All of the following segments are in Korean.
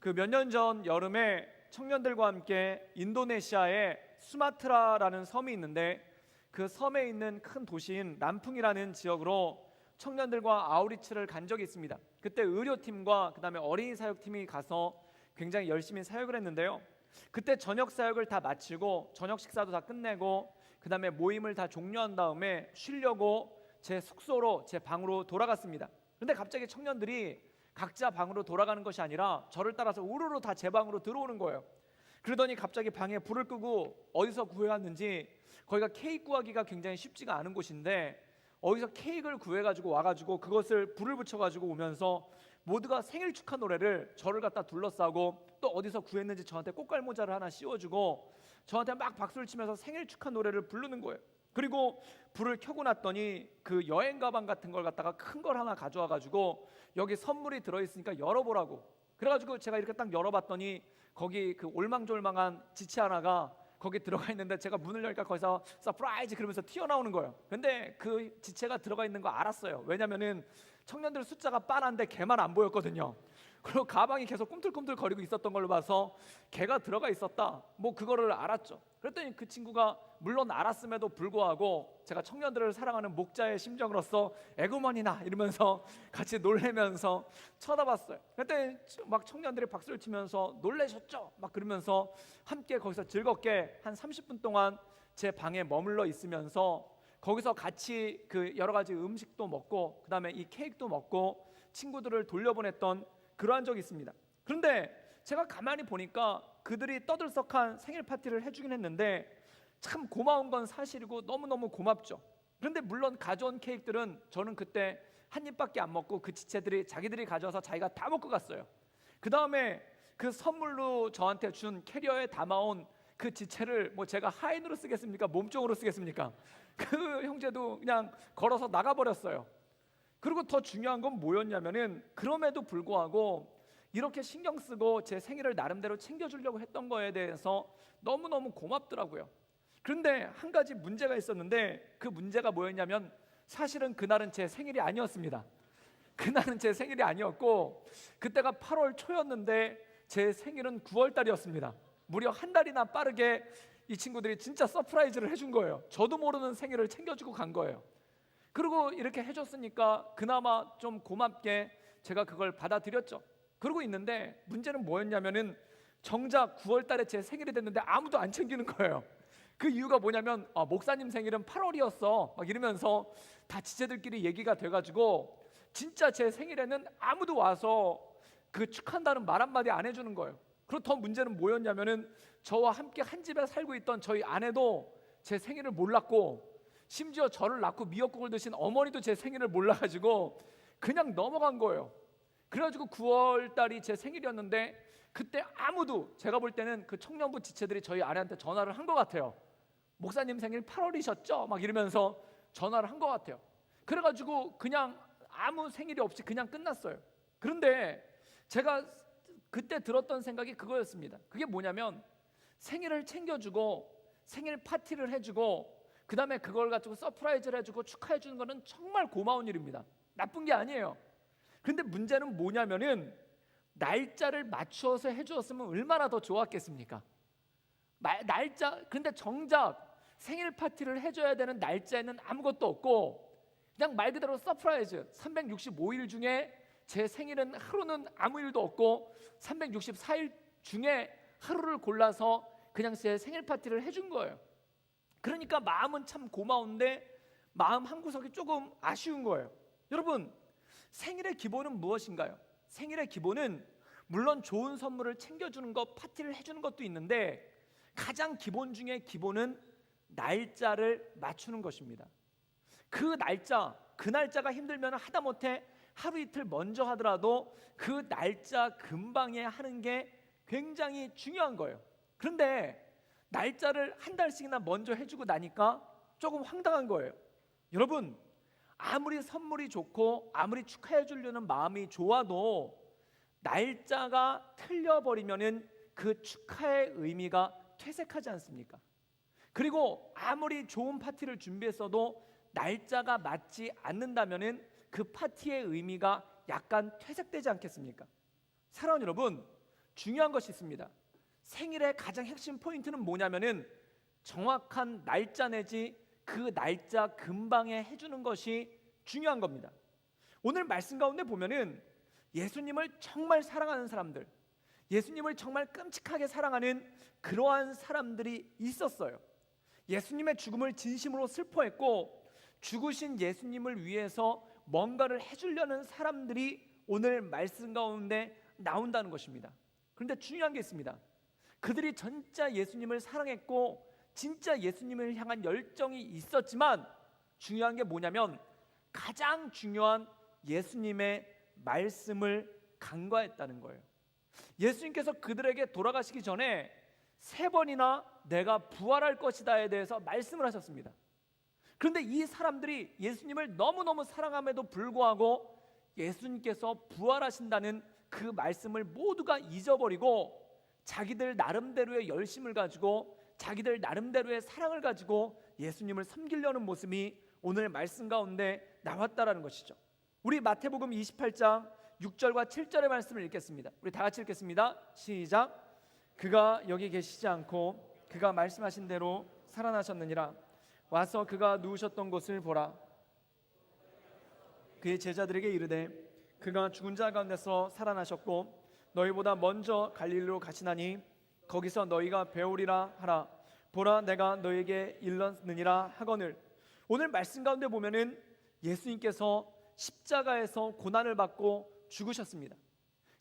그 몇 년 전 여름에 청년들과 함께 인도네시아의 수마트라라는 섬이 있는데, 그 섬에 있는 큰 도시인 람풍이라는 지역으로 청년들과 아우리츠를 간 적이 있습니다. 그때 의료팀과 그다음에 어린이 사역팀이 가서 굉장히 열심히 사역을 했는데요. 그때 저녁 사역을 다 마치고 저녁 식사도 다 끝내고 그다음에 모임을 다 종료한 다음에 쉬려고 제 숙소로, 제 방으로 돌아갔습니다. 그런데 갑자기 청년들이 각자 방으로 돌아가는 것이 아니라 저를 따라서 우르르 다 제 방으로 들어오는 거예요. 그러더니 갑자기 방에 불을 끄고 어디서 구해왔는지, 거기가 케이크 구하기가 굉장히 쉽지가 않은 곳인데 어디서 케이크를 구해가지고 와가지고 그것을 불을 붙여가지고 오면서 모두가 생일 축하 노래를 저를 갖다 둘러싸고, 또 어디서 구했는지 저한테 꽃갈모자를 하나 씌워주고 저한테 막 박수를 치면서 생일 축하 노래를 부르는 거예요. 그리고 불을 켜고 났더니 그 여행 가방 같은 걸 갖다가 큰 걸 하나 가져와가지고 여기 선물이 들어있으니까 열어보라고. 그래가지고 제가 이렇게 딱 열어봤더니 거기 그 올망졸망한 지체 하나가 거기 들어가 있는데, 제가 문을 열니까 거기서 서프라이즈 그러면서 튀어나오는 거예요. 근데 그 지체가 들어가 있는 거 알았어요. 왜냐면은 청년들 숫자가 빤한데 걔만 안 보였거든요. 그리고 가방이 계속 꿈틀꿈틀 거리고 있었던 걸로 봐서 걔가 들어가 있었다, 뭐 그거를 알았죠. 그랬더니 그 친구가 물론 알았음에도 불구하고 제가 청년들을 사랑하는 목자의 심정으로서 에구먼이나 이러면서 같이 놀래면서 쳐다봤어요. 그랬더니 막 청년들이 박수를 치면서 놀라셨죠? 막 그러면서 함께 거기서 즐겁게 한 30분 동안 제 방에 머물러 있으면서 거기서 같이 그 여러 가지 음식도 먹고 그다음에 이 케이크도 먹고 친구들을 돌려보냈던 그러한 적이 있습니다. 그런데 제가 가만히 보니까 그들이 떠들썩한 생일 파티를 해주긴 했는데 참 고마운 건 사실이고 너무너무 고맙죠. 그런데 물론 가져온 케이크들은 저는 그때 한 입밖에 안 먹고 그 지체들이 자기들이 가져와서 자기가 다 먹고 갔어요. 그 다음에 그 선물로 저한테 준 캐리어에 담아온 그 지체를 뭐 제가 하인으로 쓰겠습니까? 몸종으로 쓰겠습니까? 그 형제도 그냥 걸어서 나가버렸어요. 그리고 더 중요한 건 뭐였냐면은 그럼에도 불구하고 이렇게 신경 쓰고 제 생일을 나름대로 챙겨주려고 했던 거에 대해서 너무너무 고맙더라고요. 그런데 한 가지 문제가 있었는데, 그 문제가 뭐였냐면 사실은 그날은 제 생일이 아니었습니다. 그날은 제 생일이 아니었고 그때가 8월 초였는데 제 생일은 9월 달이었습니다. 무려 한 달이나 빠르게 이 친구들이 진짜 서프라이즈를 해준 거예요. 저도 모르는 생일을 챙겨주고 간 거예요. 그리고 이렇게 해줬으니까 그나마 좀 고맙게 제가 그걸 받아들였죠. 그러고 있는데 문제는 뭐였냐면은 정작 9월 달에 제 생일이 됐는데 아무도 안 챙기는 거예요. 그 이유가 뭐냐면 목사님 생일은 8월이었어 막 이러면서 다 지체들끼리 얘기가 돼가지고 진짜 제 생일에는 아무도 와서 그 축하한다는 말 한마디 안 해주는 거예요. 그리고 더 문제는 뭐였냐면은 저와 함께 한 집에 살고 있던 저희 아내도 제 생일을 몰랐고, 심지어 저를 낳고 미역국을 드신 어머니도 제 생일을 몰라가지고 그냥 넘어간 거예요. 그래가지고 9월 달이 제 생일이었는데 그때 아무도, 제가 볼 때는 그 청년부 지체들이 저희 아내한테 전화를 한 것 같아요. 목사님 생일 8월이셨죠? 막 이러면서 전화를 한 것 같아요. 그래가지고 그냥 아무 생일이 없이 그냥 끝났어요. 그런데 제가 그때 들었던 생각이 그거였습니다. 그게 뭐냐면 생일을 챙겨주고 생일 파티를 해주고 그 다음에 그걸 가지고 서프라이즈를 해주고 축하해 주는 거는 정말 고마운 일입니다. 나쁜 게 아니에요. 그런데 문제는 뭐냐면은 날짜를 맞추어서 해주었으면 얼마나 더 좋았겠습니까? 근데 정작 생일 파티를 해줘야 되는 날짜에는 아무것도 없고 그냥 말 그대로 서프라이즈, 365일 중에 제 생일은 하루는 아무 일도 없고 364일 중에 하루를 골라서 그냥 제 생일 파티를 해준 거예요. 그러니까 마음은 참 고마운데 마음 한구석이 조금 아쉬운 거예요. 여러분, 생일의 기본은 무엇인가요? 생일의 기본은 물론 좋은 선물을 챙겨주는 것, 파티를 해주는 것도 있는데 가장 기본 중에 기본은 날짜를 맞추는 것입니다. 그 날짜가 힘들면 하다못해 하루 이틀 먼저 하더라도 그 날짜 근방에 하는 게 굉장히 중요한 거예요. 그런데 날짜를 한 달씩이나 먼저 해주고 나니까 조금 황당한 거예요. 여러분, 아무리 선물이 좋고 아무리 축하해 주려는 마음이 좋아도 날짜가 틀려버리면은 그 축하의 의미가 퇴색하지 않습니까? 그리고 아무리 좋은 파티를 준비했어도 날짜가 맞지 않는다면은 그 파티의 의미가 약간 퇴색되지 않겠습니까? 사랑하는 여러분, 중요한 것이 있습니다. 생일의 가장 핵심 포인트는 뭐냐면은 정확한 날짜 내지 그 날짜 근방에 해주는 것이 중요한 겁니다. 오늘 말씀 가운데 보면은 예수님을 정말 사랑하는 사람들, 예수님을 정말 끔찍하게 사랑하는 그러한 사람들이 있었어요. 예수님의 죽음을 진심으로 슬퍼했고 죽으신 예수님을 위해서 뭔가를 해주려는 사람들이 오늘 말씀 가운데 나온다는 것입니다. 그런데 중요한 게 있습니다. 그들이 진짜 예수님을 사랑했고 진짜 예수님을 향한 열정이 있었지만 중요한 게 뭐냐면 가장 중요한 예수님의 말씀을 간과했다는 거예요. 예수님께서 그들에게 돌아가시기 전에 3번이나 내가 부활할 것이다에 대해서 말씀을 하셨습니다. 그런데 이 사람들이 예수님을 너무너무 사랑함에도 불구하고 예수님께서 부활하신다는 그 말씀을 모두가 잊어버리고 자기들 나름대로의 열심을 가지고 자기들 나름대로의 사랑을 가지고 예수님을 섬기려는 모습이 오늘 말씀 가운데 나왔다라는 것이죠. 우리 마태복음 28장 6절과 7절의 말씀을 읽겠습니다. 우리 다 같이 읽겠습니다. 시작. 그가 여기 계시지 않고 그가 말씀하신 대로 살아나셨느니라. 와서 그가 누우셨던 곳을 보라. 그의 제자들에게 이르되 그가 죽은 자 가운데서 살아나셨고 너희보다 먼저 갈릴리로 가시나니 거기서 너희가 배우리라 하라. 보라 내가 너희에게 일렀느니라 하거늘. 오늘 말씀 가운데 보면은 예수님께서 십자가에서 고난을 받고 죽으셨습니다.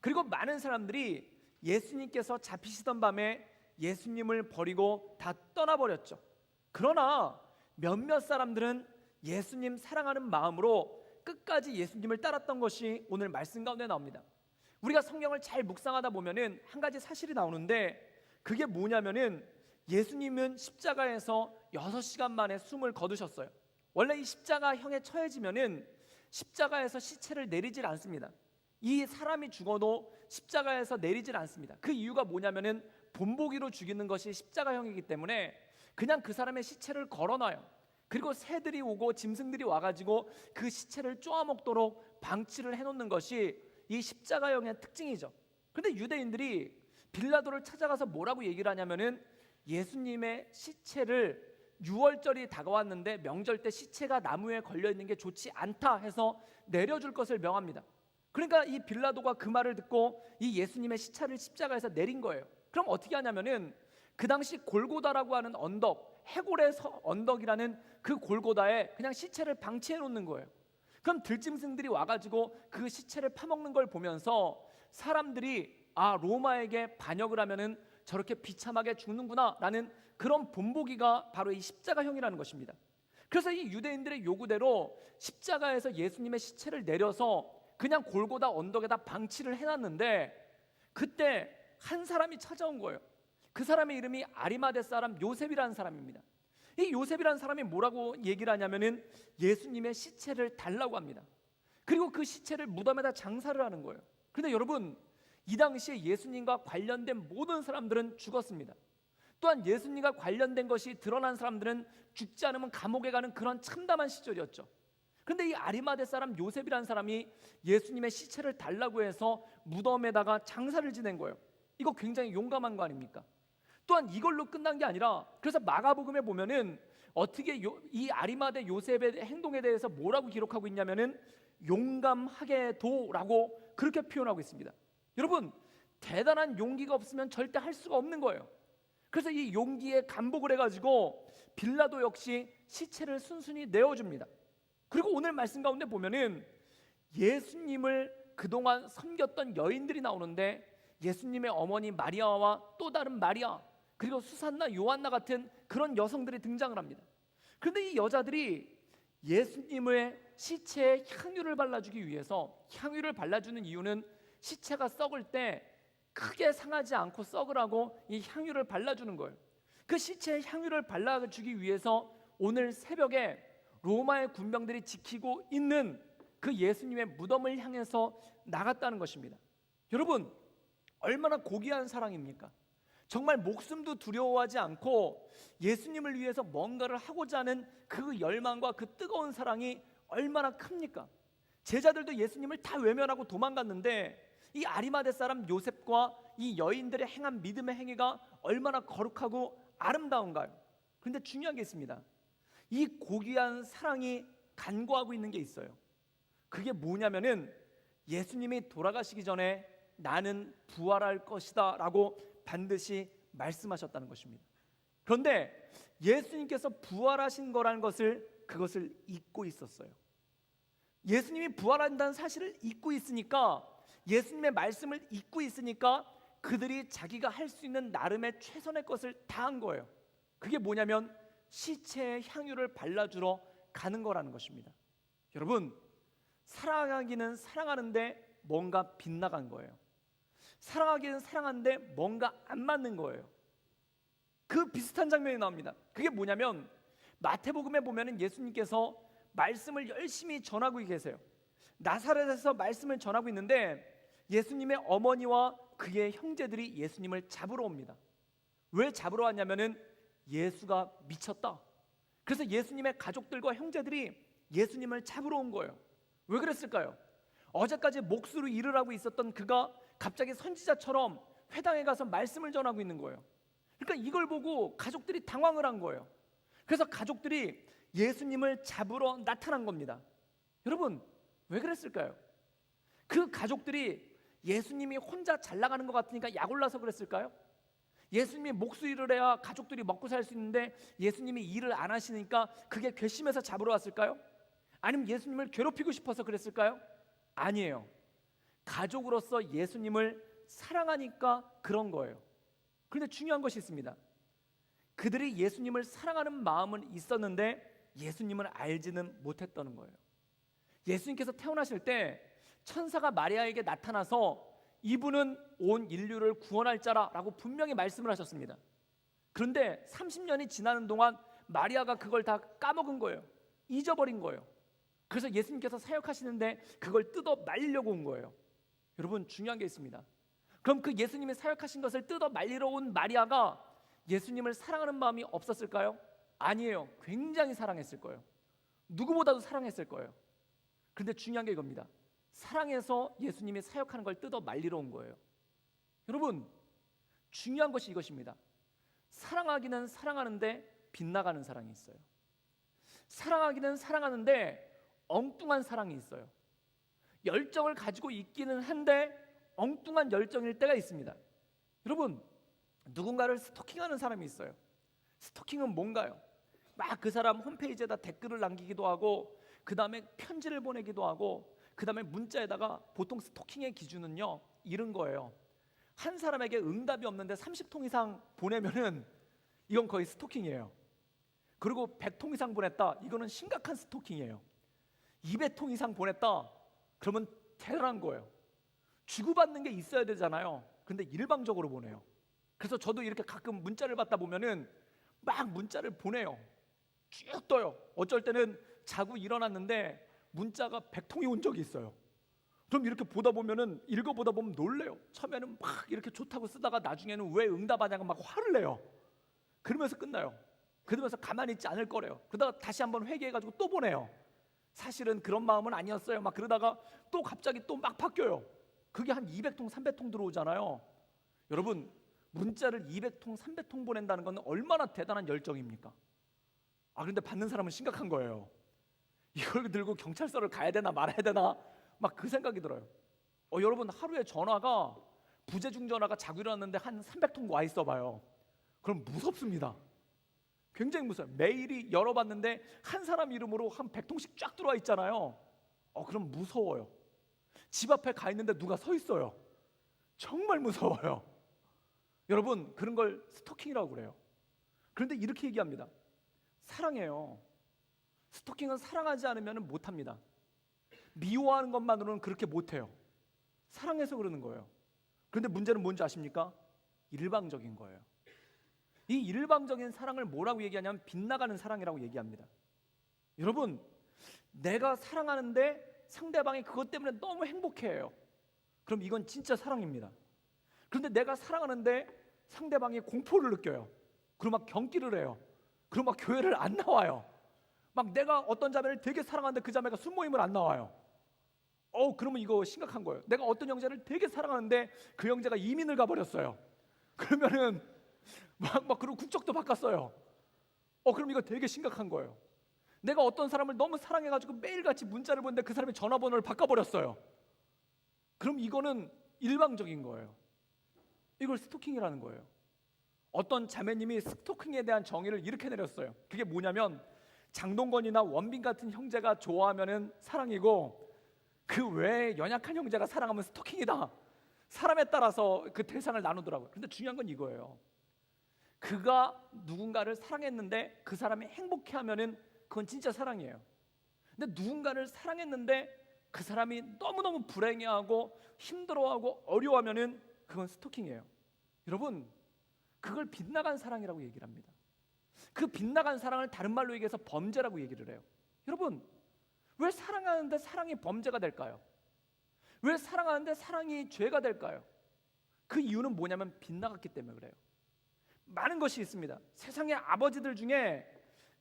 그리고 많은 사람들이 예수님께서 잡히시던 밤에 예수님을 버리고 다 떠나버렸죠. 그러나 몇몇 사람들은 예수님 사랑하는 마음으로 끝까지 예수님을 따랐던 것이 오늘 말씀 가운데 나옵니다. 우리가 성경을 잘 묵상하다 보면은 한 가지 사실이 나오는데 그게 뭐냐면은 예수님은 십자가에서 6시간 만에 숨을 거두셨어요. 원래 이 십자가형에 처해지면은 십자가에서 시체를 내리질 않습니다. 이 사람이 죽어도 십자가에서 내리질 않습니다. 그 이유가 뭐냐면은 본보기로 죽이는 것이 십자가형이기 때문에 그냥 그 사람의 시체를 걸어놔요. 그리고 새들이 오고 짐승들이 와가지고 그 시체를 쪼아먹도록 방치를 해놓는 것이 이 십자가형의 특징이죠. 그런데 유대인들이 빌라도를 찾아가서 뭐라고 얘기를 하냐면은 예수님의 시체를 6월절이 다가왔는데 명절 때 시체가 나무에 걸려있는 게 좋지 않다 해서 내려줄 것을 명합니다. 그러니까 이 빌라도가 그 말을 듣고 이 예수님의 시체를 십자가에서 내린 거예요. 그럼 어떻게 하냐면은 그 당시 골고다라고 하는 언덕, 해골의 언덕이라는 그 골고다에 그냥 시체를 방치해 놓는 거예요. 그럼 들짐승들이 와가지고 그 시체를 파먹는 걸 보면서 사람들이 로마에게 반역을 하면은 저렇게 비참하게 죽는구나 라는 그런 본보기가 바로 이 십자가형이라는 것입니다. 그래서 이 유대인들의 요구대로 십자가에서 예수님의 시체를 내려서 그냥 골고다 언덕에다 방치를 해놨는데 그때 한 사람이 찾아온 거예요. 그 사람의 이름이 아리마대 사람 요셉이라는 사람입니다. 이 요셉이라는 사람이 뭐라고 얘기를 하냐면은 예수님의 시체를 달라고 합니다. 그리고 그 시체를 무덤에다 장사를 하는 거예요. 그런데 여러분, 이 당시에 예수님과 관련된 모든 사람들은 죽었습니다. 또한 예수님과 관련된 것이 드러난 사람들은 죽지 않으면 감옥에 가는 그런 참담한 시절이었죠. 그런데 이 아리마대 사람 요셉이라는 사람이 예수님의 시체를 달라고 해서 무덤에다가 장사를 지낸 거예요. 이거 굉장히 용감한 거 아닙니까? 또한 이걸로 끝난 게 아니라 그래서 마가복음에 보면은 어떻게 이 아리마대 요셉의 행동에 대해서 뭐라고 기록하고 있냐면은 용감하게도라고 그렇게 표현하고 있습니다. 여러분, 대단한 용기가 없으면 절대 할 수가 없는 거예요. 그래서 이 용기에 감복을 해가지고 빌라도 역시 시체를 순순히 내어줍니다. 그리고 오늘 말씀 가운데 보면은 예수님을 그동안 섬겼던 여인들이 나오는데 예수님의 어머니 마리아와 또 다른 마리아 그리고 수산나 요한나 같은 그런 여성들이 등장을 합니다. 그런데 이 여자들이 예수님의 시체에 향유를 발라주기 위해서 향유를 발라주는 이유는 시체가 썩을 때 크게 상하지 않고 썩으라고 이 향유를 발라주는 거예요. 그 시체에 향유를 발라주기 위해서 오늘 새벽에 로마의 군병들이 지키고 있는 그 예수님의 무덤을 향해서 나갔다는 것입니다. 여러분, 얼마나 고귀한 사랑입니까? 정말 목숨도 두려워하지 않고 예수님을 위해서 뭔가를 하고자 하는 그 열망과 그 뜨거운 사랑이 얼마나 큽니까? 제자들도 예수님을 다 외면하고 도망갔는데 이 아리마대 사람 요셉과 이 여인들의 행한 믿음의 행위가 얼마나 거룩하고 아름다운가요? 그런데 중요한 게 있습니다. 이 고귀한 사랑이 간구하고 있는 게 있어요. 그게 뭐냐면은 예수님이 돌아가시기 전에 나는 부활할 것이다 라고 반드시 말씀하셨다는 것입니다. 그런데 예수님께서 부활하신 거라는 그것을 잊고 있었어요. 예수님이 부활한다는 사실을 잊고 있으니까, 예수님의 말씀을 잊고 있으니까 그들이 자기가 할 수 있는 나름의 최선의 것을 다 한 거예요. 그게 뭐냐면 시체의 향유를 발라주러 가는 거라는 것입니다. 여러분, 사랑하기는 사랑하는데 뭔가 빗나간 거예요. 사랑하기는 사랑하는데 뭔가 안 맞는 거예요. 그 비슷한 장면이 나옵니다. 그게 뭐냐면 마태복음에 보면은 예수님께서 말씀을 열심히 전하고 계세요. 나사렛에서 말씀을 전하고 있는데 예수님의 어머니와 그의 형제들이 예수님을 잡으러 옵니다. 왜 잡으러 왔냐면은 예수가 미쳤다. 그래서 예수님의 가족들과 형제들이 예수님을 잡으러 온 거예요. 왜 그랬을까요? 어제까지 몫으로 일을 하고 있었던 그가 갑자기 선지자처럼 회당에 가서 말씀을 전하고 있는 거예요. 그러니까 이걸 보고 가족들이 당황을 한 거예요. 그래서 가족들이 예수님을 잡으러 나타난 겁니다. 여러분, 왜 그랬을까요? 그 가족들이 예수님이 혼자 잘 나가는 것 같으니까 약 올라서 그랬을까요? 예수님이 몫으로 일을 해야 가족들이 먹고 살 수 있는데 예수님이 일을 안 하시니까 그게 괘씸해서 잡으러 왔을까요? 아니면 예수님을 괴롭히고 싶어서 그랬을까요? 아니에요. 가족으로서 예수님을 사랑하니까 그런 거예요. 그런데 중요한 것이 있습니다. 그들이 예수님을 사랑하는 마음은 있었는데 예수님을 알지는 못했다는 거예요. 예수님께서 태어나실 때 천사가 마리아에게 나타나서 이분은 온 인류를 구원할 자라라고 분명히 말씀을 하셨습니다. 그런데 30년이 지나는 동안 마리아가 그걸 다 까먹은 거예요. 잊어버린 거예요. 그래서 예수님께서 사역하시는데 그걸 뜯어 말리려고 온 거예요. 여러분, 중요한 게 있습니다. 그럼 그 예수님이 사역하신 것을 뜯어 말리러 온 마리아가 예수님을 사랑하는 마음이 없었을까요? 아니에요. 굉장히 사랑했을 거예요. 누구보다도 사랑했을 거예요. 그런데 중요한 게 이겁니다. 사랑해서 예수님이 사역하는 걸 뜯어 말리러 온 거예요. 여러분, 중요한 것이 이것입니다. 사랑하기는 사랑하는데 빗나가는 사랑이 있어요. 사랑하기는 사랑하는데 엉뚱한 사랑이 있어요. 열정을 가지고 있기는 한데 엉뚱한 열정일 때가 있습니다. 여러분, 누군가를 스토킹하는 사람이 있어요. 스토킹은 뭔가요? 막 그 사람 홈페이지에다 댓글을 남기기도 하고, 그 다음에 편지를 보내기도 하고, 그 다음에 문자에다가, 보통 스토킹의 기준은요 이런 거예요. 한 사람에게 응답이 없는데 30통 이상 보내면은 이건 거의 스토킹이에요. 그리고 100통 이상 보냈다, 이거는 심각한 스토킹이에요. 200통 이상 보냈다, 그러면 대단한 거예요. 주고받는 게 있어야 되잖아요. 근데 일방적으로 보내요. 그래서 저도 이렇게 가끔 문자를 받다 보면은 막 문자를 보내요. 쭉 떠요. 어쩔 때는 자고 일어났는데 문자가 100통이 온 적이 있어요. 그럼 이렇게 보다 보면은, 읽어보다 보면 놀래요. 처음에는 막 이렇게 좋다고 쓰다가 나중에는 왜 응답하냐고 막 화를 내요. 그러면서 끝나요. 그러면서 가만히 있지 않을 거래요. 그러다가 다시 한번 회개해가지고 또 보내요. 사실은 그런 마음은 아니었어요. 막 그러다가 또 갑자기 또 막 바뀌어요. 그게 한 200통, 300통 들어오잖아요. 여러분, 문자를 200통, 300통 보낸다는 건 얼마나 대단한 열정입니까? 그런데 받는 사람은 심각한 거예요. 이걸 들고 경찰서를 가야 되나 말아야 되나 막 그 생각이 들어요. 여러분, 하루에 전화가, 부재중 전화가 자고 일어났는데 한 300통 와 있어 봐요. 그럼 무섭습니다. 굉장히 무서워요. 메일이 열어봤는데 한 사람 이름으로 한 100통씩 쫙 들어와 있잖아요. 그럼 무서워요. 집 앞에 가 있는데 누가 서 있어요. 정말 무서워요. 여러분, 그런 걸 스토킹이라고 그래요. 그런데 이렇게 얘기합니다. 사랑해요. 스토킹은 사랑하지 않으면 못합니다. 미워하는 것만으로는 그렇게 못해요. 사랑해서 그러는 거예요. 그런데 문제는 뭔지 아십니까? 일방적인 거예요. 이 일방적인 사랑을 뭐라고 얘기하냐면 빗나가는 사랑이라고 얘기합니다. 여러분, 내가 사랑하는데 상대방이 그것 때문에 너무 행복해해요. 그럼 이건 진짜 사랑입니다. 그런데 내가 사랑하는데 상대방이 공포를 느껴요. 그리고 막 경기를 해요. 그리고 막 교회를 안 나와요. 막 내가 어떤 자매를 되게 사랑하는데 그 자매가 순모임을 안 나와요. 그러면 이거 심각한 거예요. 내가 어떤 형제를 되게 사랑하는데 그 형제가 이민을 가버렸어요. 그러면은 그리고 국적도 바꿨어요. 그럼 이거 되게 심각한 거예요. 내가 어떤 사람을 너무 사랑해가지고 매일같이 문자를 보는데 그 사람이 전화번호를 바꿔버렸어요. 그럼 이거는 일방적인 거예요. 이걸 스토킹이라는 거예요. 어떤 자매님이 스토킹에 대한 정의를 이렇게 내렸어요. 그게 뭐냐면 장동건이나 원빈 같은 형제가 좋아하면은 사랑이고 그 외에 연약한 형제가 사랑하면 스토킹이다. 사람에 따라서 그 대상을 나누더라고요. 그런데 중요한 건 이거예요. 그가 누군가를 사랑했는데 그 사람이 행복해하면은 그건 진짜 사랑이에요. 근데 누군가를 사랑했는데 그 사람이 너무너무 불행해하고 힘들어하고 어려워하면은 그건 스토킹이에요. 여러분, 그걸 빗나간 사랑이라고 얘기를 합니다. 그 빗나간 사랑을 다른 말로 얘기해서 범죄라고 얘기를 해요. 여러분, 왜 사랑하는데 사랑이 범죄가 될까요? 왜 사랑하는데 사랑이 죄가 될까요? 그 이유는 뭐냐면 빗나갔기 때문에 그래요. 많은 것이 있습니다. 세상의 아버지들 중에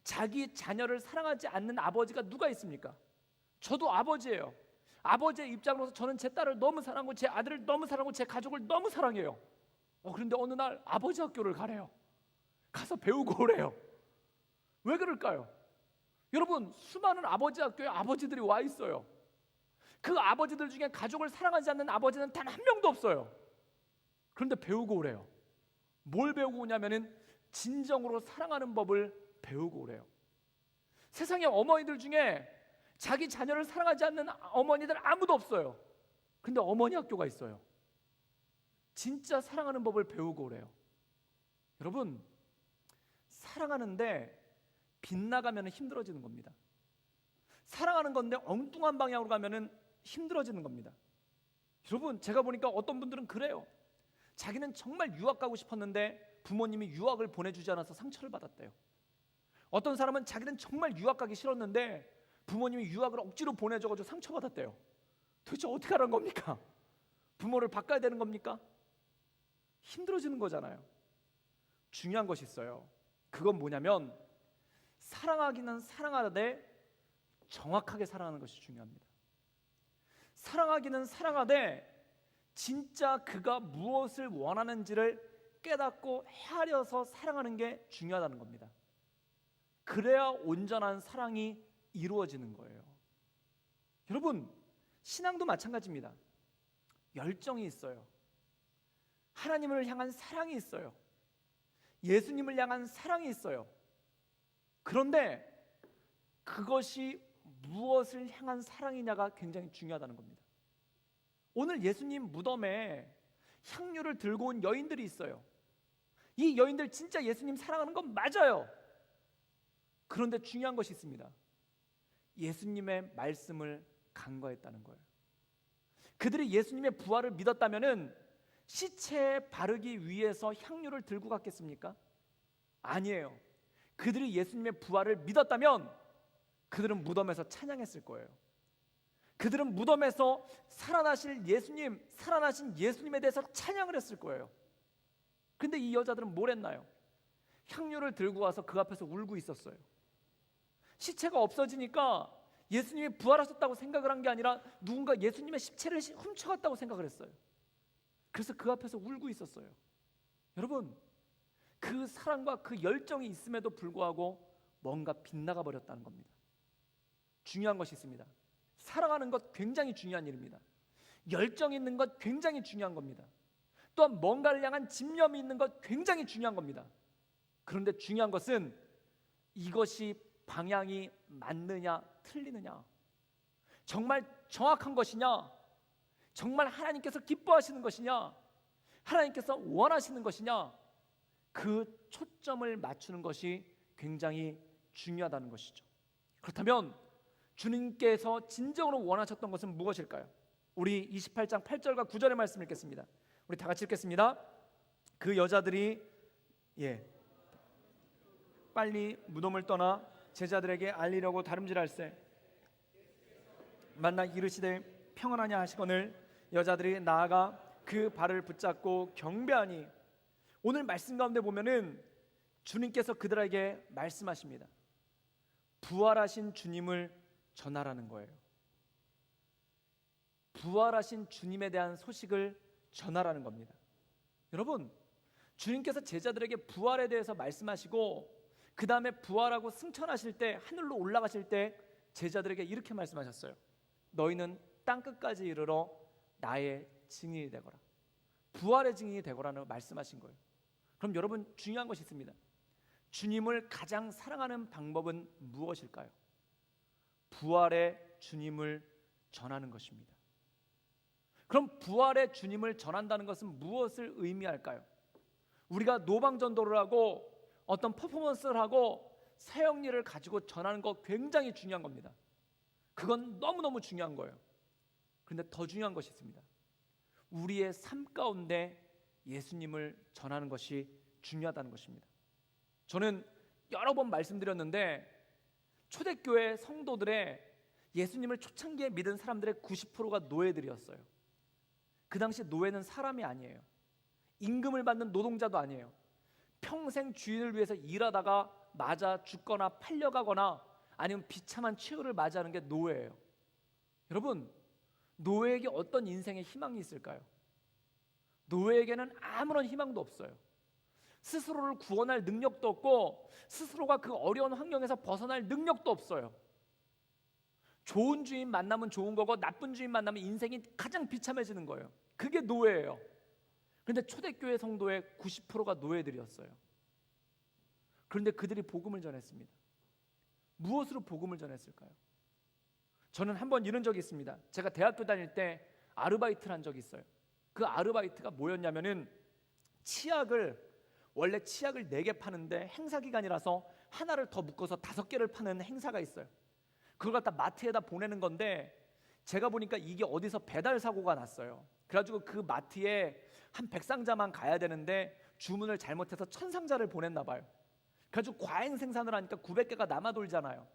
자기 자녀를 사랑하지 않는 아버지가 누가 있습니까? 저도 아버지예요. 아버지의 입장으로서 저는 제 딸을 너무 사랑하고 제 아들을 너무 사랑하고 제 가족을 너무 사랑해요. 그런데 어느 날 아버지 학교를 가래요. 가서 배우고 오래요. 왜 그럴까요? 여러분, 수많은 아버지 학교에 아버지들이 와 있어요. 그 아버지들 중에 가족을 사랑하지 않는 아버지는 단 한 명도 없어요. 그런데 배우고 오래요. 뭘 배우고 오냐면은 진정으로 사랑하는 법을 배우고 오래요. 세상에 어머니들 중에 자기 자녀를 사랑하지 않는 어머니들 아무도 없어요. 근데 어머니 학교가 있어요. 진짜 사랑하는 법을 배우고 오래요. 여러분, 사랑하는데 빗나가면 힘들어지는 겁니다. 사랑하는 건데 엉뚱한 방향으로 가면 힘들어지는 겁니다. 여러분, 제가 보니까 어떤 분들은 그래요. 자기는 정말 유학 가고 싶었는데 부모님이 유학을 보내주지 않아서 상처를 받았대요. 어떤 사람은 자기는 정말 유학 가기 싫었는데 부모님이 유학을 억지로 보내줘가지고 상처받았대요. 도대체 어떻게 하라는 겁니까? 부모를 바꿔야 되는 겁니까? 힘들어지는 거잖아요. 중요한 것이 있어요. 그건 뭐냐면 사랑하기는 사랑하되 정확하게 사랑하는 것이 중요합니다. 사랑하기는 사랑하되 진짜 그가 무엇을 원하는지를 깨닫고 헤아려서 사랑하는 게 중요하다는 겁니다. 그래야 온전한 사랑이 이루어지는 거예요. 여러분, 신앙도 마찬가지입니다. 열정이 있어요. 하나님을 향한 사랑이 있어요. 예수님을 향한 사랑이 있어요. 그런데 그것이 무엇을 향한 사랑이냐가 굉장히 중요하다는 겁니다. 오늘 예수님 무덤에 향유를 들고 온 여인들이 있어요. 이 여인들 진짜 예수님 사랑하는 건 맞아요. 그런데 중요한 것이 있습니다. 예수님의 말씀을 간과했다는 거예요. 그들이 예수님의 부활을 믿었다면은 시체에 바르기 위해서 향유를 들고 갔겠습니까? 아니에요. 그들이 예수님의 부활을 믿었다면 그들은 무덤에서 찬양했을 거예요. 그들은 무덤에서 살아나신 예수님에 대해서 찬양을 했을 거예요. 근데 이 여자들은 뭘 했나요? 향유를 들고 와서 그 앞에서 울고 있었어요. 시체가 없어지니까 예수님이 부활하셨다고 생각을 한 게 아니라 누군가 예수님의 시체를 훔쳐갔다고 생각을 했어요. 그래서 그 앞에서 울고 있었어요. 여러분, 그 사랑과 그 열정이 있음에도 불구하고 뭔가 빗나가 버렸다는 겁니다. 중요한 것이 있습니다. 사랑하는 것 굉장히 중요한 일입니다. 열정 있는 것 굉장히 중요한 겁니다. 또한 뭔가를 향한 집념이 있는 것 굉장히 중요한 겁니다. 그런데 중요한 것은 이것이 방향이 맞느냐 틀리느냐, 정말 정확한 것이냐, 정말 하나님께서 기뻐하시는 것이냐, 하나님께서 원하시는 것이냐, 그 초점을 맞추는 것이 굉장히 중요하다는 것이죠. 그렇다면 주님께서 진정으로 원하셨던 것은 무엇일까요? 우리 28장 8절과 9절의 말씀을 읽겠습니다. 우리 다 같이 읽겠습니다. 그 여자들이 빨리 무덤을 떠나 제자들에게 알리려고 다름질할세 만나 이르시되 평안하냐 하시거늘 여자들이 나아가 그 발을 붙잡고 경배하니. 오늘 말씀 가운데 보면은 주님께서 그들에게 말씀하십니다. 부활하신 주님을 전하라는 거예요. 부활하신 주님에 대한 소식을 전하라는 겁니다. 여러분, 주님께서 제자들에게 부활에 대해서 말씀하시고 그 다음에 부활하고 승천하실 때, 하늘로 올라가실 때 제자들에게 이렇게 말씀하셨어요. 너희는 땅끝까지 이르러 나의 증인이 되거라. 부활의 증인이 되거라는 말씀하신 거예요. 그럼 여러분, 중요한 것이 있습니다. 주님을 가장 사랑하는 방법은 무엇일까요? 부활의 주님을 전하는 것입니다. 그럼 부활의 주님을 전한다는 것은 무엇을 의미할까요? 우리가 노방전도를 하고 어떤 퍼포먼스를 하고 사역일을 가지고 전하는 거 굉장히 중요한 겁니다. 그건 너무너무 중요한 거예요. 그런데 더 중요한 것이 있습니다. 우리의 삶 가운데 예수님을 전하는 것이 중요하다는 것입니다. 저는 여러 번 말씀드렸는데 초대교회 성도들의 예수님을 초창기에 믿은 사람들의 90%가 노예들이었어요. 그 당시 노예는 사람이 아니에요. 임금을 받는 노동자도 아니에요. 평생 주인을 위해서 일하다가 맞아 죽거나 팔려가거나 아니면 비참한 최후를 맞이하는 게 노예예요. 여러분, 노예에게 어떤 인생의 희망이 있을까요? 노예에게는 아무런 희망도 없어요. 스스로를 구원할 능력도 없고 스스로가 그 어려운 환경에서 벗어날 능력도 없어요. 좋은 주인 만나면 좋은 거고 나쁜 주인 만나면 인생이 가장 비참해지는 거예요. 그게 노예예요. 그런데 초대교회 성도의 90%가 노예들이었어요. 그런데 그들이 복음을 전했습니다. 무엇으로 복음을 전했을까요? 저는 한번 이런 적이 있습니다. 제가 대학교 다닐 때 아르바이트를 한 적이 있어요. 그 아르바이트가 뭐였냐면은 원래 치약을 4개 파는데 행사 기간이라서 하나를 더 묶어서 5개를 파는 행사가 있어요. 그걸 갖다 마트에다 보내는 건데 제가 보니까 이게 어디서 배달 사고가 났어요. 그래가지고 그 마트에 한 100상자만 가야 되는데 주문을 잘못해서 1000상자를 보냈나 봐요. 그래가지고 과잉 생산을 하니까 900개가 남아 돌잖아요.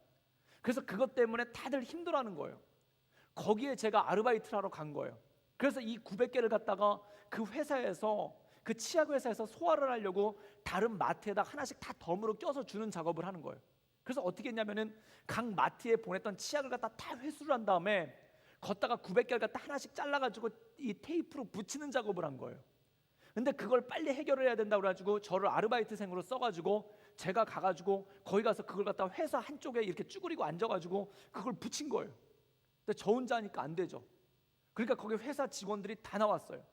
그래서 그것 때문에 다들 힘들어하는 거예요. 거기에 제가 아르바이트를 하러 간 거예요. 그래서 이 900개를 갖다가 그 회사에서, 그 치약 회사에서 소화를 하려고 다른 마트에다 하나씩 다 덤으로 껴서 주는 작업을 하는 거예요. 그래서 어떻게 했냐면은 각 마트에 보냈던 치약을 갖다 다 회수를 한 다음에 걷다가 900개를 갖다 하나씩 잘라가지고 이 테이프로 붙이는 작업을 한 거예요. 근데 그걸 빨리 해결을 해야 된다고 그래가지고 저를 아르바이트생으로 써가지고 제가 가가지고 거기 가서 그걸 갖다 회사 한쪽에 이렇게 쭈그리고 앉아가지고 그걸 붙인 거예요. 근데 저 혼자 하니까 안 되죠. 그러니까 거기 회사 직원들이 다 나왔어요.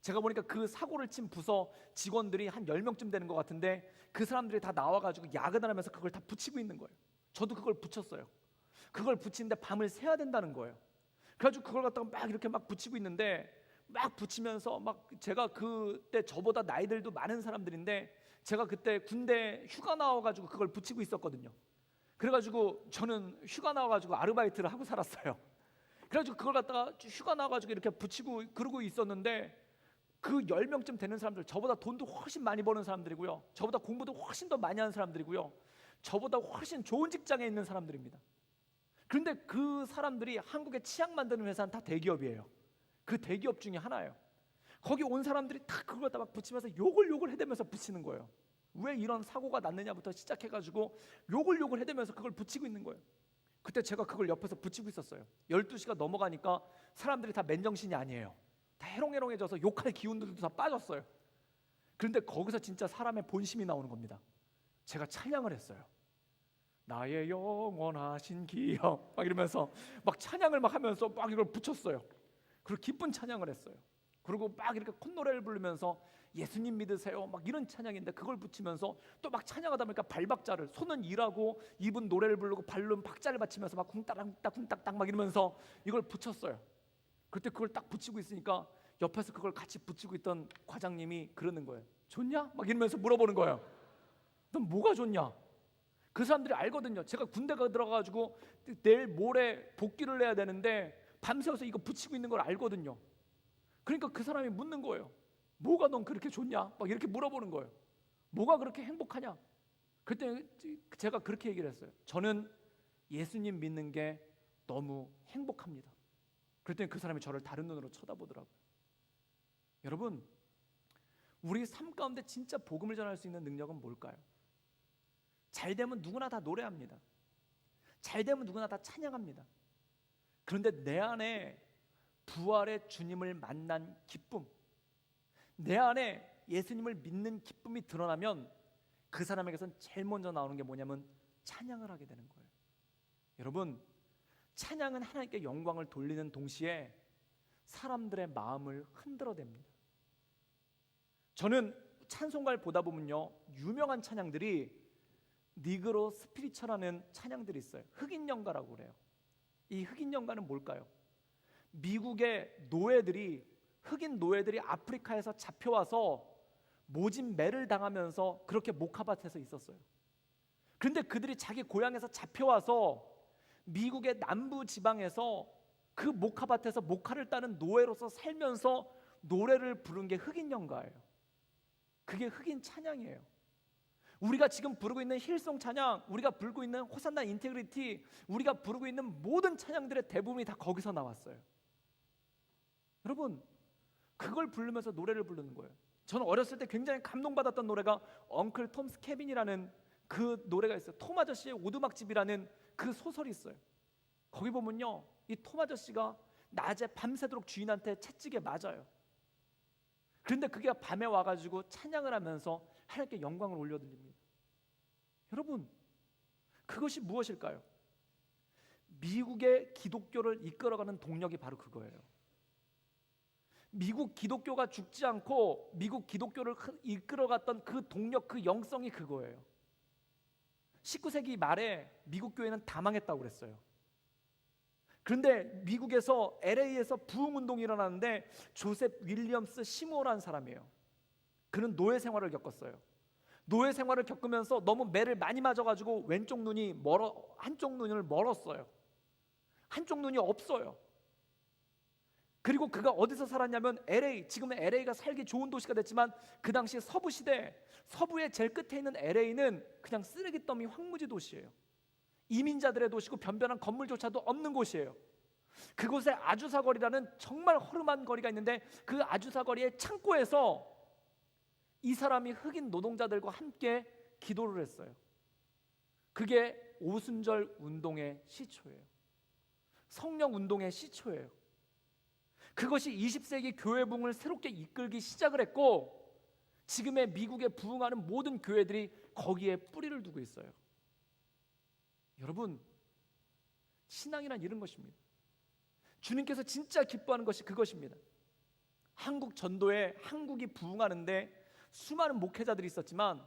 제가 보니까 그 사고를 친 부서 직원들이 한 10명쯤 되는 것 같은데 그 사람들이 다 나와가지고 야근을 하면서 그걸 다 붙이고 있는 거예요. 저도 그걸 붙였어요. 그걸 붙이는데 밤을 새야 된다는 거예요. 그래가지고 그걸 갖다가 막 이렇게 막 붙이고 있는데 막 붙이면서 막 제가 그때 저보다 나이들도 많은 사람들인데 제가 그때 군대 휴가 나와가지고 그걸 붙이고 있었거든요. 그래가지고 저는 휴가 나와가지고 아르바이트를 하고 살았어요. 그래가지고 그걸 갖다가 휴가 나와가지고 이렇게 붙이고 그러고 있었는데 그 10명쯤 되는 사람들, 저보다 돈도 훨씬 많이 버는 사람들이고요, 저보다 공부도 훨씬 더 많이 하는 사람들이고요, 저보다 훨씬 좋은 직장에 있는 사람들입니다. 그런데 그 사람들이 한국의 치약 만드는 회사는 다 대기업이에요. 그 대기업 중에 하나예요. 거기 온 사람들이 다 그걸 갖다 막 붙이면서 욕을 해대면서 붙이는 거예요. 왜 이런 사고가 났느냐부터 시작해가지고 욕을 해대면서 그걸 붙이고 있는 거예요. 그때 제가 그걸 옆에서 붙이고 있었어요. 12시가 넘어가니까 사람들이 다 맨정신이 아니에요. 다 해롱해롱해져서 욕할 기운들도 다 빠졌어요. 그런데 거기서 진짜 사람의 본심이 나오는 겁니다. 제가 찬양을 했어요. 나의 영원하신 기억 막 이러면서 막 찬양을 막 하면서 막 이걸 붙였어요. 그리고 기쁜 찬양을 했어요. 그리고 막 이렇게 콧노래를 부르면서 예수님 믿으세요 막 이런 찬양인데 그걸 붙이면서 또 막 찬양하다 보니까 발박자를, 손은 일하고 입은 노래를 부르고 발은 박자를 받치면서 막 쿵따랑쿵따쿵딱딱 막 이러면서 이걸 붙였어요. 그때 그걸 딱 붙이고 있으니까 옆에서 그걸 같이 붙이고 있던 과장님이 그러는 거예요. 좋냐? 막 이러면서 물어보는 거예요. 넌 뭐가 좋냐? 그 사람들이 알거든요. 제가 군대가 들어가가지고 내일 모레 복귀를 해야 되는데 밤새워서 이거 붙이고 있는 걸 알거든요. 그러니까 그 사람이 묻는 거예요. 뭐가 넌 그렇게 좋냐? 막 이렇게 물어보는 거예요. 뭐가 그렇게 행복하냐? 그때 제가 그렇게 얘기를 했어요. 저는 예수님 믿는 게 너무 행복합니다. 그랬더니 그 사람이 저를 다른 눈으로 쳐다보더라고요. 여러분, 우리 삶 가운데 진짜 복음을 전할 수 있는 능력은 뭘까요? 잘 되면 누구나 다 노래합니다. 잘 되면 누구나 다 찬양합니다. 그런데 내 안에 부활의 주님을 만난 기쁨, 내 안에 예수님을 믿는 기쁨이 드러나면 그 사람에게선 제일 먼저 나오는 게 뭐냐면 찬양을 하게 되는 거예요. 여러분, 찬양은 하나님께 영광을 돌리는 동시에 사람들의 마음을 흔들어댑니다. 저는 찬송가를 보다 보면요, 유명한 찬양들이 니그로 스피리처라는 찬양들이 있어요. 흑인 연가라고 그래요. 이 흑인 연가는 뭘까요? 미국의 노예들이, 흑인 노예들이 아프리카에서 잡혀와서 모진 매를 당하면서 그렇게 목화밭에서 있었어요. 그런데 그들이 자기 고향에서 잡혀와서 미국의 남부 지방에서 그 목화밭에서 목화를 따는 노예로서 살면서 노래를 부른 게 흑인 연가예요. 그게 흑인 찬양이에요. 우리가 지금 부르고 있는 힐송 찬양, 우리가 부르고 있는 호산나 인테그리티, 우리가 부르고 있는 모든 찬양들의 대부분이 다 거기서 나왔어요. 여러분, 그걸 부르면서 노래를 부르는 거예요. 저는 어렸을 때 굉장히 감동받았던 노래가 엉클 톰스 캐빈이라는 그 노래가 있어요. 톰 아저씨의 오두막집이라는 그 소설이 있어요. 거기 보면요, 이 톰 아저씨가 낮에 밤새도록 주인한테 채찍에 맞아요. 그런데 그게 밤에 와가지고 찬양을 하면서 하나님께 영광을 올려드립니다. 여러분, 그것이 무엇일까요? 미국의 기독교를 이끌어가는 동력이 바로 그거예요. 미국 기독교가 죽지 않고 미국 기독교를 이끌어갔던 그 동력, 그 영성이 그거예요. 19세기 말에 미국 교회는 다 망했다고 그랬어요. 그런데 미국에서 LA에서 부흥운동이 일어나는데 조셉 윌리엄스 시모라는 사람이에요. 그는 노예 생활을 겪었어요. 노예 생활을 겪으면서 너무 매를 많이 맞아가지고 왼쪽 눈이 한쪽 눈을 멀었어요. 한쪽 눈이 없어요. 그리고 그가 어디서 살았냐면 LA, 지금은 LA가 살기 좋은 도시가 됐지만 그 당시 서부 시대, 서부의 제일 끝에 있는 LA는 그냥 쓰레기 더미 황무지 도시예요. 이민자들의 도시고 변변한 건물조차도 없는 곳이에요. 그곳에 아주사 거리라는 정말 허름한 거리가 있는데 그 아주사 거리의 창고에서 이 사람이 흑인 노동자들과 함께 기도를 했어요. 그게 오순절 운동의 시초예요. 성령 운동의 시초예요. 그것이 20세기 교회 부흥을 새롭게 이끌기 시작을 했고 지금의 미국에 부흥하는 모든 교회들이 거기에 뿌리를 두고 있어요. 여러분, 신앙이란 이런 것입니다. 주님께서 진짜 기뻐하는 것이 그것입니다. 한국 전도에 한국이 부흥하는데 수많은 목회자들이 있었지만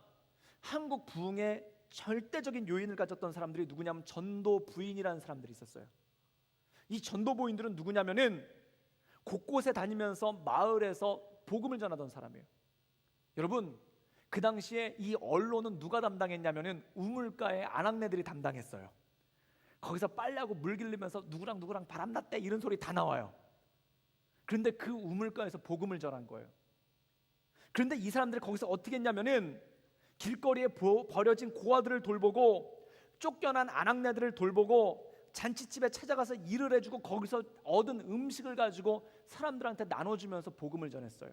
한국 부흥의 절대적인 요인을 가졌던 사람들이 누구냐면 전도 부인이라는 사람들이 있었어요. 이 전도 부인들은 누구냐면은 곳곳에 다니면서 마을에서 복음을 전하던 사람이에요. 여러분, 그 당시에 이 언론은 누가 담당했냐면은 우물가의 아낙네들이 담당했어요. 거기서 빨래하고 물 길르면서 누구랑 누구랑 바람났대 이런 소리 다 나와요. 그런데 그 우물가에서 복음을 전한 거예요. 그런데 이 사람들이 거기서 어떻게 했냐면은 길거리에 버려진 고아들을 돌보고 쫓겨난 아낙네들을 돌보고 잔치집에 찾아가서 일을 해주고 거기서 얻은 음식을 가지고 사람들한테 나눠주면서 복음을 전했어요.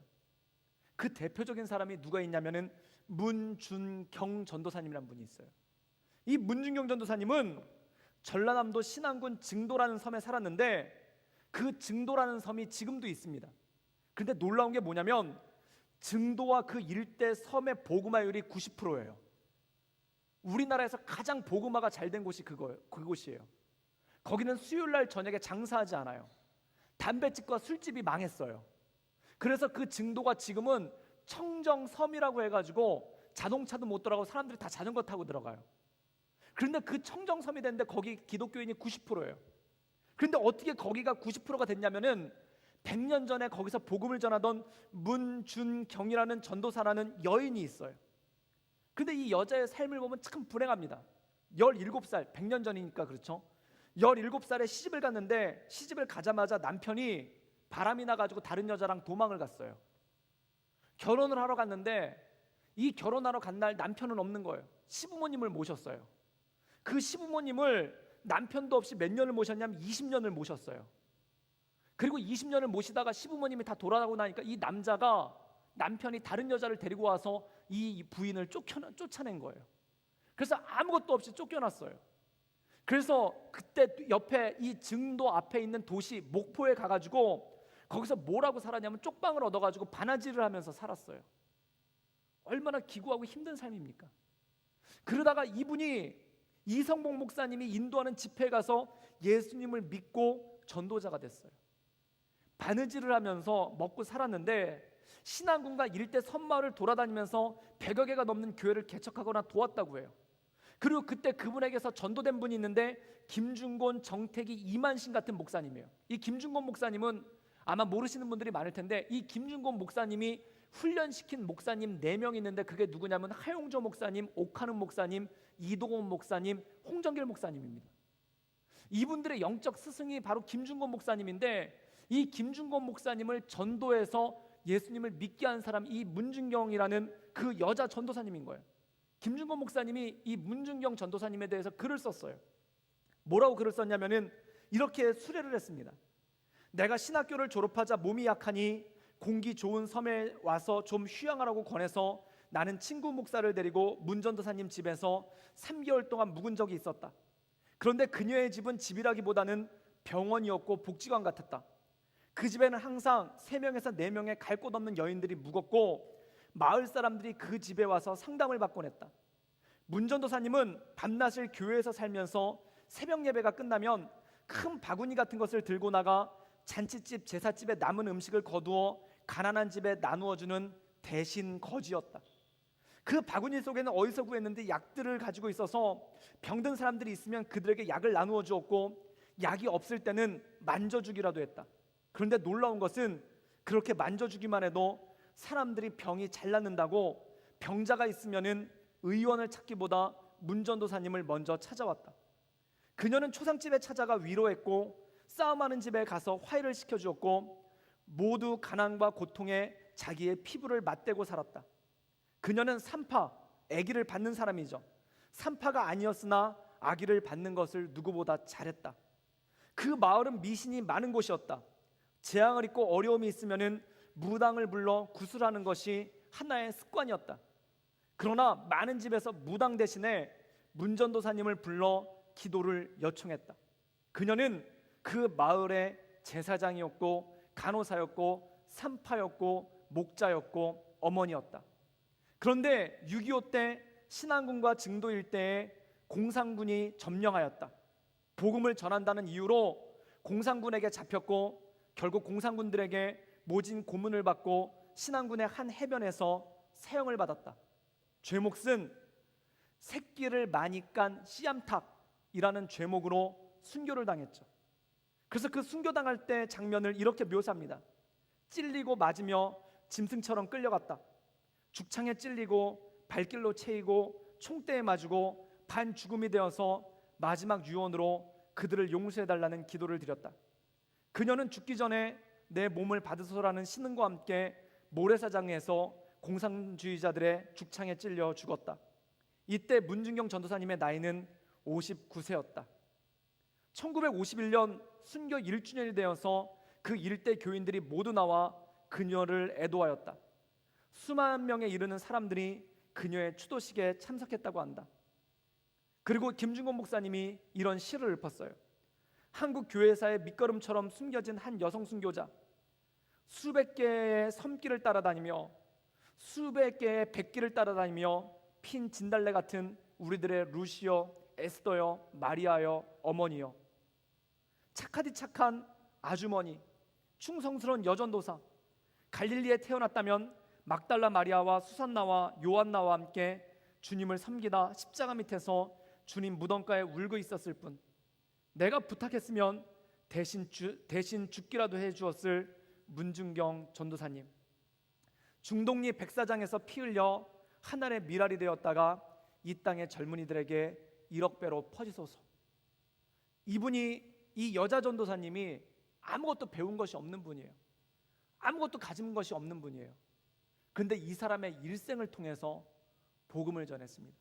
그 대표적인 사람이 누가 있냐면은 문준경 전도사님이라는 분이 있어요. 이 문준경 전도사님은 전라남도 신안군 증도라는 섬에 살았는데 그 증도라는 섬이 지금도 있습니다. 그런데 놀라운 게 뭐냐면 증도와 그 일대 섬의 복음화율이 90%예요. 우리나라에서 가장 복음화가 잘 된 곳이 그곳이에요. 거기는 수요일날 저녁에 장사하지 않아요. 담배집과 술집이 망했어요. 그래서 그 증도가 지금은 청정섬이라고 해가지고 자동차도 못 들어가고 사람들이 다 자전거 타고 들어가요. 그런데 그 청정섬이 됐는데 거기 기독교인이 90%예요. 그런데 어떻게 거기가 90%가 됐냐면은 100년 전에 거기서 복음을 전하던 문준경이라는 전도사라는 여인이 있어요. 근데 이 여자의 삶을 보면 참 불행합니다. 17살, 100년 전이니까 그렇죠. 17살에 시집을 갔는데 시집을 가자마자 남편이 바람이 나가지고 다른 여자랑 도망을 갔어요. 결혼을 하러 갔는데 이 결혼하러 간 날 남편은 없는 거예요. 시부모님을 모셨어요. 그 시부모님을 남편도 없이 몇 년을 모셨냐면 20년을 모셨어요. 그리고 20년을 모시다가 시부모님이 다 돌아가고 나니까 이 남자가 남편이 다른 여자를 데리고 와서 이 부인을 쫓아낸 거예요. 그래서 아무것도 없이 쫓겨났어요. 그래서 그때 옆에 이 증도 앞에 있는 도시 목포에 가가지고 거기서 뭐라고 살았냐면 쪽방을 얻어가지고 바느질을 하면서 살았어요. 얼마나 기구하고 힘든 삶입니까? 그러다가 이분이 이성복 목사님이 인도하는 집회에 가서 예수님을 믿고 전도자가 됐어요. 바느질을 하면서 먹고 살았는데 신안군과 일대 섬마을을 돌아다니면서 100여 개가 넘는 교회를 개척하거나 도왔다고 해요. 그리고 그때 그분에게서 전도된 분이 있는데 김중곤, 정택이, 이만신 같은 목사님이에요. 이 김중곤 목사님은 아마 모르시는 분들이 많을 텐데 이 김중곤 목사님이 훈련시킨 목사님 4명 있는데 그게 누구냐면 하용조 목사님, 옥하는 목사님, 이동원 목사님, 홍정길 목사님입니다. 이분들의 영적 스승이 바로 김중곤 목사님인데 이 김중곤 목사님을 전도해서 예수님을 믿게 한 사람 이 문준경이라는 그 여자 전도사님인 거예요. 김중곤 목사님이 이 문준경 전도사님에 대해서 글을 썼어요. 뭐라고 글을 썼냐면은 이렇게 수레를 했습니다. 내가 신학교를 졸업하자 몸이 약하니 공기 좋은 섬에 와서 좀 휴양하라고 권해서 나는 친구 목사를 데리고 문 전도사님 집에서 3개월 동안 묵은 적이 있었다. 그런데 그녀의 집은 집이라기보다는 병원이었고 복지관 같았다. 그 집에는 항상 3명에서 4명의 갈 곳 없는 여인들이 묵었고 마을 사람들이 그 집에 와서 상담을 받곤 했다. 문 전도사님은 밤낮을 교회에서 살면서 새벽 예배가 끝나면 큰 바구니 같은 것을 들고 나가 잔치집, 제사집에 남은 음식을 거두어 가난한 집에 나누어주는 대신 거지였다. 그 바구니 속에는 어디서 구했는데 약들을 가지고 있어서 병든 사람들이 있으면 그들에게 약을 나누어 주었고 약이 없을 때는 만져주기라도 했다. 그런데 놀라운 것은 그렇게 만져주기만 해도 사람들이 병이 잘 낫는다고 병자가 있으면은 의원을 찾기보다 문 전도사님을 먼저 찾아왔다. 그녀는 초상집에 찾아가 위로했고 싸움하는 집에 가서 화해를 시켜주었고 모두 가난과 고통에 자기의 피부를 맞대고 살았다. 그녀는 산파, 아기를 받는 사람이죠. 산파가 아니었으나 아기를 받는 것을 누구보다 잘했다. 그 마을은 미신이 많은 곳이었다. 재앙을 입고 어려움이 있으면은 무당을 불러 구슬하는 것이 하나의 습관이었다. 그러나 많은 집에서 무당 대신에 문전도사님을 불러 기도를 요청했다. 그녀는 그 마을의 제사장이었고 간호사였고 산파였고 목자였고 어머니였다. 그런데 6.25 때 신안군과 증도 일대에 공산군이 점령하였다. 복음을 전한다는 이유로 공산군에게 잡혔고 결국 공산군들에게 모진 고문을 받고 신안군의 한 해변에서 사형을 받았다. 죄목은 새끼를 많이 깐 씨암탉이라는 죄목으로 순교를 당했죠. 그래서 그 순교당할 때 장면을 이렇게 묘사합니다. 찔리고 맞으며 짐승처럼 끌려갔다. 죽창에 찔리고 발길로 채이고 총대에 맞고 반죽음이 되어서 마지막 유언으로 그들을 용서해달라는 기도를 드렸다. 그녀는 죽기 전에 내 몸을 받으소라는 신음과 함께 모래사장에서 공산주의자들의 죽창에 찔려 죽었다. 이때 문준경 전도사님의 나이는 59세였다. 1951년 순교 1주년이 되어서 그 일대 교인들이 모두 나와 그녀를 애도하였다. 수만 명에 이르는 사람들이 그녀의 추도식에 참석했다고 한다. 그리고 김중곤 목사님이 이런 시를 읊었어요. 한국 교회사의 밑거름처럼 숨겨진 한 여성 순교자, 수백 개의 섬길을 따라다니며 수백 개의 백길을 따라다니며 핀 진달래 같은 우리들의 루시여, 에스더여, 마리아여, 어머니여, 착하디 착한 아주머니, 충성스러운 여전도사, 갈릴리에 태어났다면 막달라 마리아와 수산나와 요한나와 함께 주님을 섬기다 십자가 밑에서 주님 무덤가에 울고 있었을 뿐, 내가 부탁했으면 대신 죽기라도 해주었을 문준경 전도사님, 중동리 백사장에서 피 흘려 하늘의 미랄이 되었다가 이 땅의 젊은이들에게 1억 배로 퍼지소서. 이 여자 전도사님이 아무것도 배운 것이 없는 분이에요. 아무것도 가진 것이 없는 분이에요. 그런데 이 사람의 일생을 통해서 복음을 전했습니다.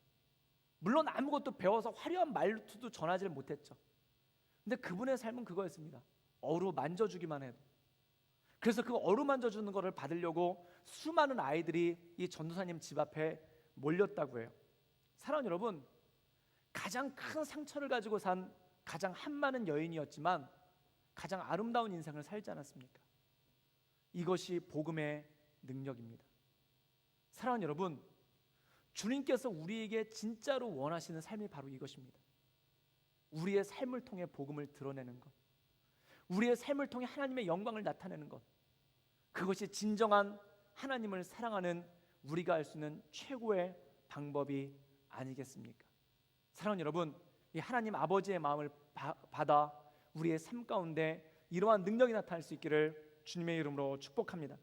물론 아무것도 배워서 화려한 말투도 전하지를 못했죠. 근데 그분의 삶은 그거였습니다. 어루 만져주기만 해도. 그래서 그 어루 만져주는 것을 받으려고 수많은 아이들이 이 전도사님 집 앞에 몰렸다고 해요. 사랑하는 여러분, 가장 큰 상처를 가지고 산 가장 한많은 여인이었지만 가장 아름다운 인생을 살지 않았습니까? 이것이 복음의 능력입니다. 사랑하는 여러분, 주님께서 우리에게 진짜로 원하시는 삶이 바로 이것입니다. 우리의 삶을 통해 복음을 드러내는 것, 우리의 삶을 통해 하나님의 영광을 나타내는 것, 그것이 진정한 하나님을 사랑하는 우리가 할 수 있는 최고의 방법이 아니겠습니까? 사랑하는 여러분, 이 하나님 아버지의 마음을 받아 우리의 삶 가운데 이러한 능력이 나타날 수 있기를 주님의 이름으로 축복합니다.